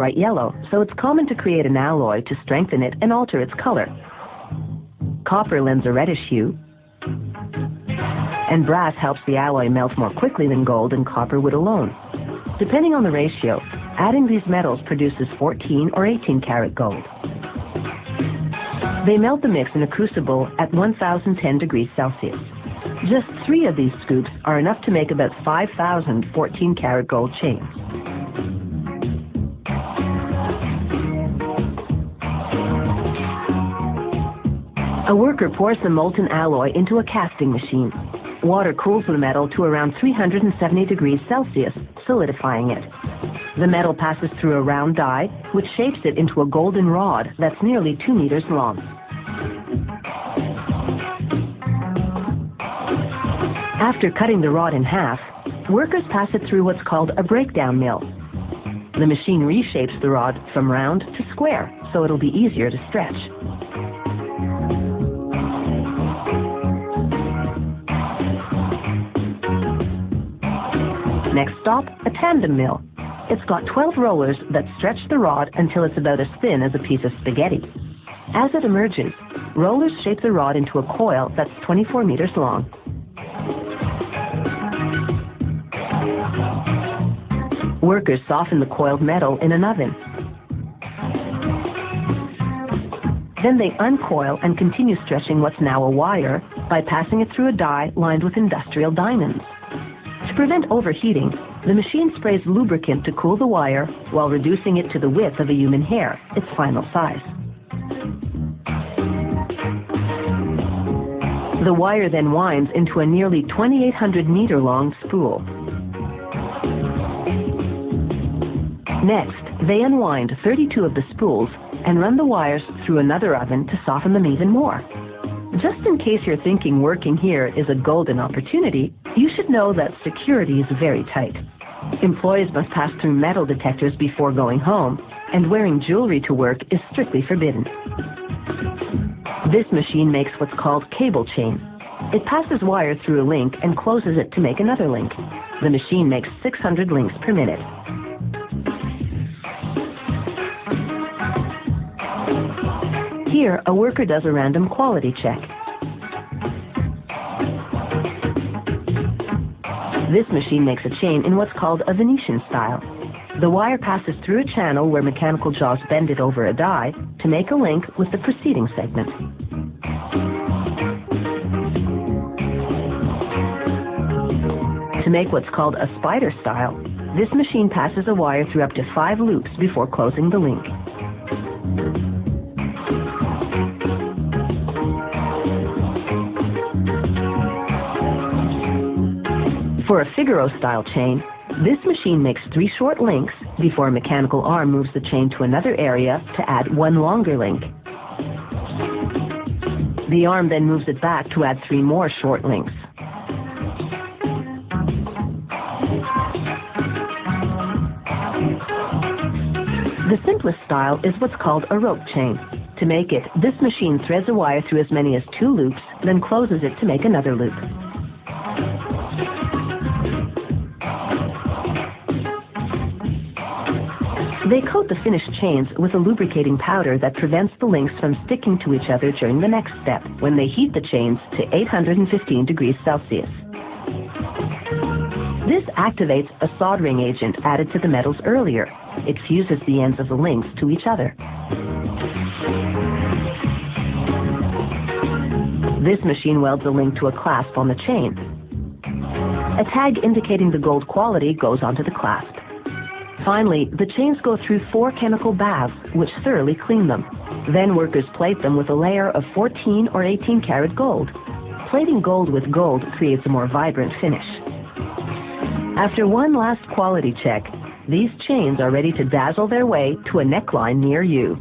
bright yellow, so it's common to create an alloy to strengthen it and alter its color. Copper lends a reddish hue, and brass helps the alloy melt more quickly than gold and copper would alone. Depending on the ratio, adding these metals produces 14 or 18 karat gold. They melt the mix in a crucible at 1010 degrees Celsius. Just 3 of these scoops are enough to make about 5,000 14 karat gold chains. A worker pours the molten alloy into a casting machine. Water cools the metal to around 370 degrees Celsius, solidifying it. The metal passes through a round die, which shapes it into a golden rod that's nearly 2 meters long. After cutting the rod in half, workers pass it through what's called a breakdown mill. The machine reshapes the rod from round to square, so it'll be easier to stretch. Next stop, a tandem mill. It's got 12 rollers that stretch the rod until it's about as thin as a piece of spaghetti. As it emerges, rollers shape the rod into a coil that's 24 meters long. Workers soften the coiled metal in an oven. Then they uncoil and continue stretching what's now a wire by passing it through a die lined with industrial diamonds. To prevent overheating, the machine sprays lubricant to cool the wire while reducing it to the width of a human hair, its final size. The wire then winds into a nearly 2,800 meter long spool. Next, they unwind 32 of the spools and run the wires through another oven to soften them even more. Just in case you're thinking working here is a golden opportunity, you should know that security is very tight. Employees must pass through metal detectors before going home, and wearing jewelry to work is strictly forbidden. This machine makes what's called cable chain. It passes wire through a link and closes it to make another link. The machine makes 600 links per minute. Here, a worker does a random quality check. This machine makes a chain in what's called a Venetian style. The wire passes through a channel where mechanical jaws bend it over a die to make a link with the preceding segment. To make what's called a spider style, this machine passes a wire through up to 5 loops before closing the link. For a Figaro-style chain, this machine makes 3 short links before a mechanical arm moves the chain to another area to add 1 longer link. The arm then moves it back to add 3 more short links. The simplest style is what's called a rope chain. To make it, this machine threads a wire through as many as 2 loops, then closes it to make another loop. They coat the finished chains with a lubricating powder that prevents the links from sticking to each other during the next step, when they heat the chains to 815 degrees Celsius. This activates a soldering agent added to the metals earlier. It fuses the ends of the links to each other. This machine welds a link to a clasp on the chain. A tag indicating the gold quality goes onto the clasp. Finally, the chains go through 4 chemical baths, which thoroughly clean them. Then workers plate them with a layer of 14 or 18 karat gold. Plating gold with gold creates a more vibrant finish. After one last quality check, these chains are ready to dazzle their way to a neckline near you.